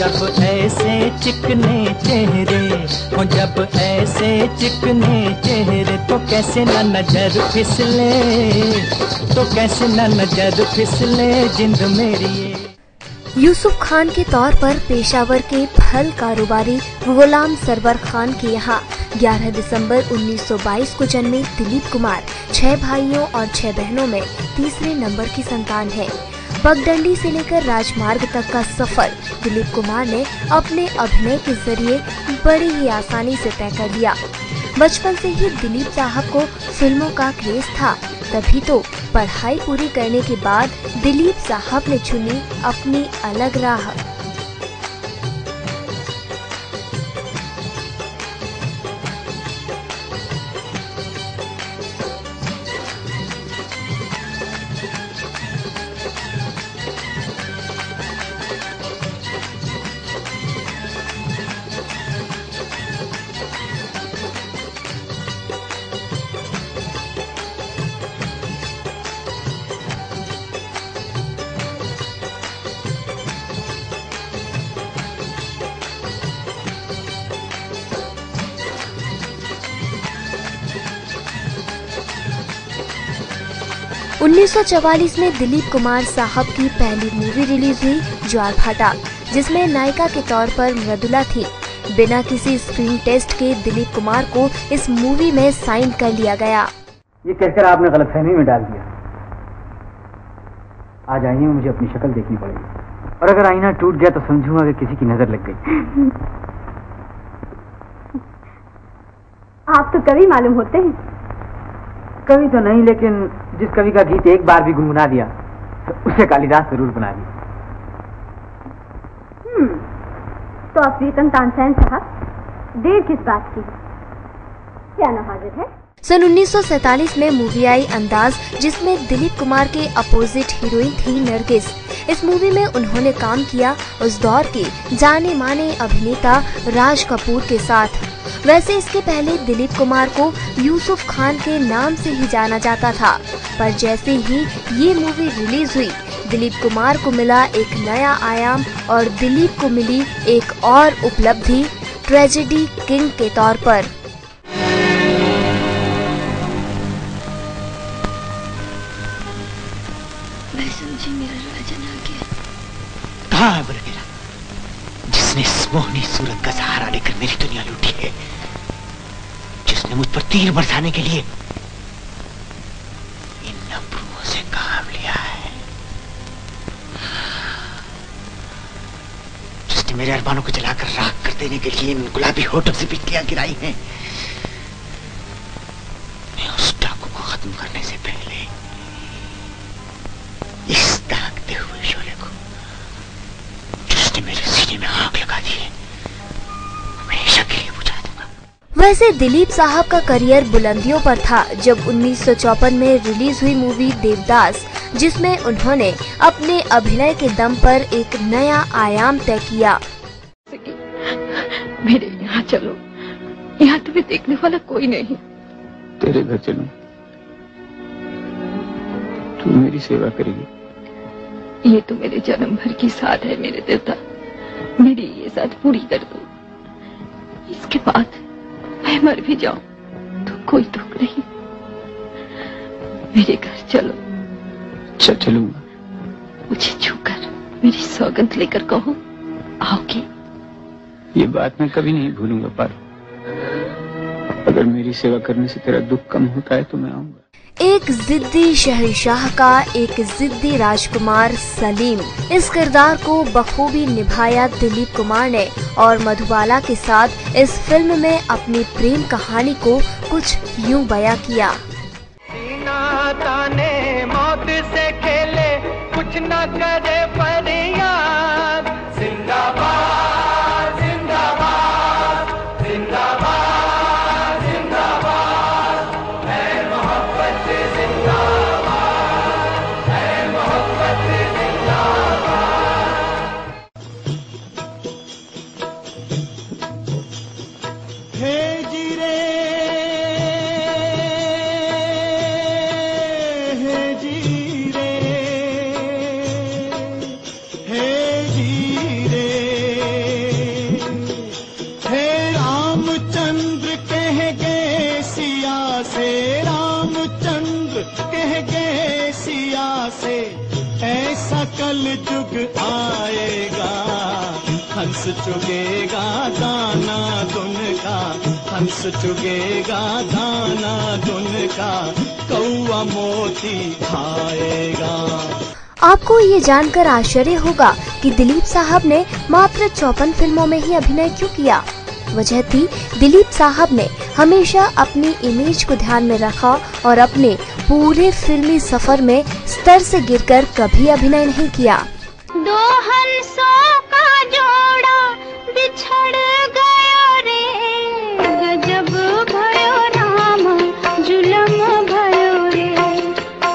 जब ऐसे चिकने चेहरे हो, जब ऐसे चिकने चेहरे तो कैसे न नजर फिसले, तो कैसे न नजर फिसले जिंद मेरी ये। यूसुफ खान के तौर पर पेशावर के फल कारोबारी गुलाम सरवर खान के यहाँ 11 दिसंबर 1922 को जन्मे दिलीप कुमार 6 भाइयों और 6 बहनों में तीसरे नंबर की संतान है। पगडंडी से लेकर राजमार्ग तक का सफर दिलीप कुमार ने अपने अभिनय के जरिए बड़ी ही आसानी से तय कर लिया। बचपन से ही दिलीप साहब को फिल्मों का क्रेज था, तभी तो पढ़ाई पूरी करने के बाद दिलीप साहब ने चुनी अपनी अलग राह। 1944 में दिलीप कुमार साहब की पहली मूवी रिलीज हुई ज्वार भाटा, जिसमें नायिका के तौर पर मृदुला थी। बिना किसी स्क्रीन टेस्ट के दिलीप कुमार को इस मूवी में साइन कर लिया गया। ये कहकर आपने गलतफहमी में डाल दिया। आज आईने में मुझे अपनी शक्ल देखनी पड़ेगी, और अगर आईना टूट गया तो समझूंगा कि किसी की नजर लग गई। आप तो कवि मालूम होते हैं। कवि तो नहीं, लेकिन जिस कवि का गीत एक बार भी गुनगुना दिया तो उसे कालिदास जरूर बना दिया। तो अफ्रीकन तानसेन साहब, देर किस बात की? क्या न हाजिर है। सन 1947 में मूवी आई अंदाज, जिसमें दिलीप कुमार के अपोजिट हीरोइन थी नरगिस। इस मूवी में उन्होंने काम किया उस दौर के जाने माने अभिनेता राज कपूर के साथ। वैसे इसके पहले दिलीप कुमार को यूसुफ खान के नाम से ही जाना जाता था, पर जैसे ही ये मूवी रिलीज हुई, दिलीप कुमार को मिला एक नया आयाम और दिलीप को मिली एक और उपलब्धि ट्रेजेडी किंग के तौर पर। मैं समझी मेरा राजन आ गया। कहाँ है बोले मेरा, जिसने इस मोहनी सूरत का सहारा लेकर मेरी दुनिया लूटी है, जिसने मुझ पर तीर बरसाने के लिए इन अब्रुओं से काम लिया है, जिसने मेरे अरमानों को जलाकर राख कर देने के लिए इन गुलाबी होठों से बिजलियां गिराई हैं। मैं उस डाकू को खत्म करने से पहले इस दागते हुए शोले को, जिसने मेरे सीने में आग लगा दी है, हमेशा के लिए बुझा दूंगा। वैसे दिलीप साहब का करियर बुलंदियों पर था जब 1954 में रिलीज हुई मूवी देवदास, जिसमें उन्होंने अपने अभिनय के दम पर एक नया आयाम तय किया। मेरे यहाँ चलो, यहाँ तुम्हें देखने वाला कोई नहीं। तेरे घर चलूं, तू मेरी सेवा करेगी। ये तो मेरे जन्म भर की साथ है मेरे देवता, मेरी ये साथ पूरी कर दो। इसके बाद मैं मर भी जाऊं तो कोई दुख नहीं। मेरे घर चलो। चलूंगा। मुझे छूकर मेरी सौगंध लेकर कहो, आओगी? ये बात मैं कभी नहीं भूलूंगा पारो। अगर मेरी सेवा करने से तेरा दुख कम होता है तो मैं आऊंगा। एक जिद्दी शहंशाह का एक जिद्दी राजकुमार सलीम, इस किरदार को बखूबी निभाया दिलीप कुमार ने, और मधुबाला के साथ इस फिल्म में अपनी प्रेम कहानी को कुछ यूं बयां किया। सीना ताने मौत से खेले, कुछ न करे फरियाद। जिंदाबाद जिंदाबाद जिंदाबाद जिंदाबाद, है मोहब्बत जिंदाबाद, है मोहब्बत जिंदाबाद। हे जीरे कल जुग आएगा, हंस चुगेगा दाना दुन का, हंस चुगेगा दाना दुन का, कौआ मोती खाएगा। आपको ये जानकर आश्चर्य होगा कि दिलीप साहब ने मात्र 54 फिल्मों में ही अभिनय क्यों किया। वजह थी दिलीप साहब ने हमेशा अपनी इमेज को ध्यान में रखा और अपने पूरे फिल्मी सफर में स्तर से गिरकर कभी अभिनय नहीं किया। दो हंसों का जोड़ा बिछड़ गया रे, गजब भयो राम जुलम भयो रे,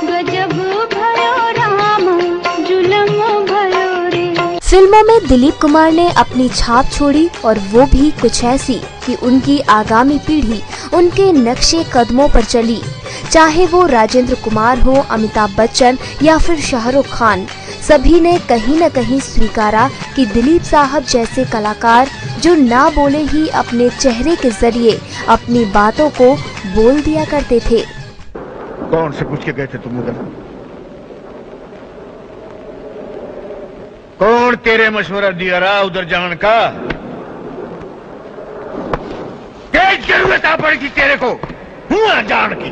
गजब भयो राम जुलम भयो रे। फिल्मों में दिलीप कुमार ने अपनी छाप छोड़ी और वो भी कुछ ऐसी कि उनकी आगामी पीढ़ी उनके नक्शे कदमों पर चली। चाहे वो राजेंद्र कुमार हो, अमिताभ बच्चन या फिर शाहरुख खान, सभी ने कहीं न कहीं स्वीकारा कि दिलीप साहब जैसे कलाकार जो ना बोले ही अपने चेहरे के जरिए अपनी बातों को बोल दिया करते थे। कौन से पूछ के गए थे तुम उधर? कौन तेरे मशवरा दिया रहा उधर जान का? क्या जरूरत आ पड़ी थी तेरे को हुआ जान की?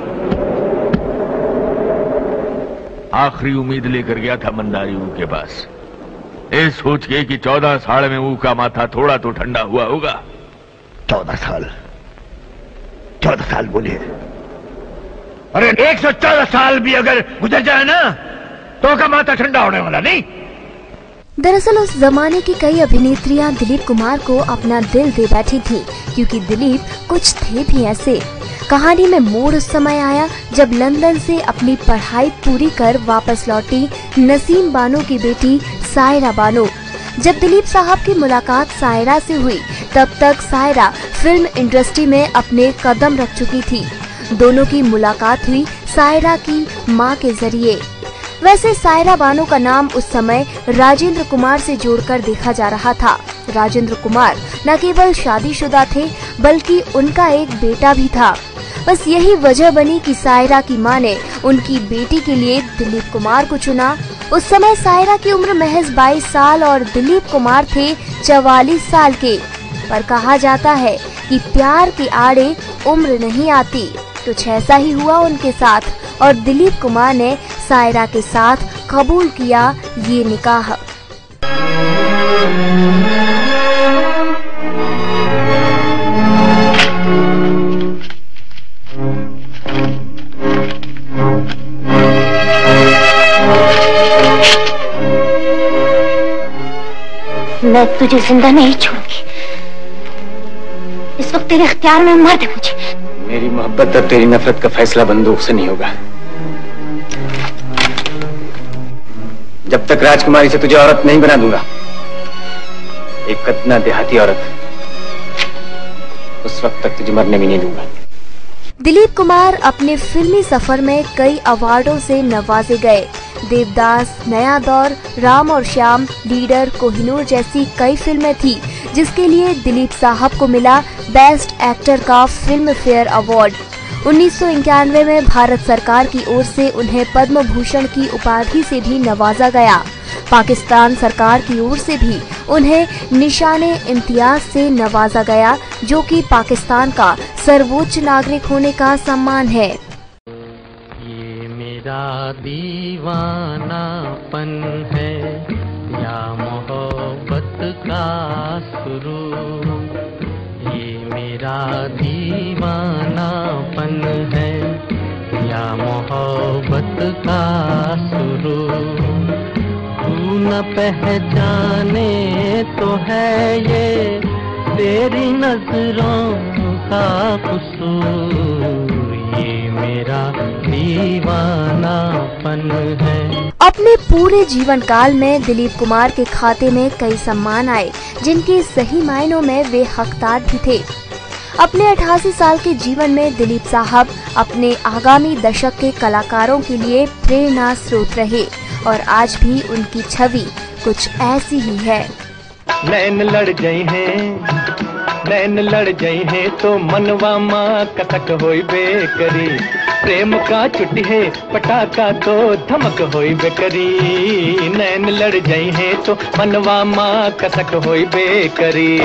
आखिरी उम्मीद लेकर गया था मंदारी ऊ के पास, ये सोच के कि 14 साल में ऊ का माथा थोड़ा तो ठंडा हुआ होगा। 14 साल बोले? अरे 114 साल भी अगर गुजर जाए ना तो का माथा ठंडा होने वाला नहीं। दरअसल उस जमाने की कई अभिनेत्रियां दिलीप कुमार को अपना दिल दे बैठी थीं, क्योंकि दिलीप कुछ थे भी ऐसे। कहानी में मोड़ उस समय आया जब लंदन से अपनी पढ़ाई पूरी कर वापस लौटी नसीम बानो की बेटी सायरा बानो। जब दिलीप साहब की मुलाकात सायरा से हुई तब तक सायरा फिल्म इंडस्ट्री में अपने कदम रख चुकी थी। दोनों की मुलाकात हुई सायरा की मां के जरिए। वैसे सायरा बानो का नाम उस समय राजेंद्र कुमार से जोड़कर देखा जा रहा था। राजेंद्र कुमार न केवल शादीशुदा थे बल्कि उनका एक बेटा भी था। बस यही वजह बनी कि सायरा की मां ने उनकी बेटी के लिए दिलीप कुमार को चुना। उस समय सायरा की उम्र महज 22 साल और दिलीप कुमार थे 44 साल के। पर कहा जाता है कि प्यार के आड़े उम्र नहीं आती। कुछ ऐसा ही हुआ उनके साथ और दिलीप कुमार ने सायरा के साथ कबूल किया ये निकाह। मैं तुझे जिंदा नहीं छोड़ूंगी। इस वक्त तेरे इख्तियार में मर दे मुझे। मेरी मोहब्बत और तेरी नफरत का फैसला बंदूक से नहीं होगा। जब तक राजकुमारी से तुझे औरत नहीं बना दूंगा, एक कतना देहाती औरत, उस वक्त तक तुझे मरने भी नहीं दूंगा। दिलीप कुमार अपने फिल्मी सफर में कई अवार्डों से नवाजे गए। देवदास, नया दौर, राम और श्याम, लीडर, कोहिनूर जैसी कई फिल्में थी जिसके लिए दिलीप साहब को मिला बेस्ट एक्टर का फिल्म फेयर अवार्ड। 1991 में भारत सरकार की ओर से उन्हें पद्म भूषण की उपाधि से भी नवाजा गया। पाकिस्तान सरकार की ओर से भी उन्हें निशाने इम्तियाज से नवाजा गया, जो कि पाकिस्तान का सर्वोच्च नागरिक होने का सम्मान है। ये मेरा दीवानापन है या मोहब्बत का सुरूर, ये मेरा दीवानापन है या मोहब्बत का सुरूर, तू न पहचाने तो है ये तेरी नजरों का कसूर, ये मेरा दीवानापन है। अपने पूरे जीवन काल में दिलीप कुमार के खाते में कई सम्मान आए जिनके सही मायनों में वे हकदार भी थे। अपने 88 साल के जीवन में दिलीप साहब अपने आगामी दशक के कलाकारों के लिए प्रेरणा स्रोत रहे और आज भी उनकी छवि कुछ ऐसी ही है। नैन लड़ गई हैं, नैन लड़ गई हैं तो मनवा माँ कथक होई बेकरी, प्रेम का छुट्टी है पटाखा तो धमक होई बेकरी, नैन लड़ जाई है तो मनवा माँ कसक होई बेकरी।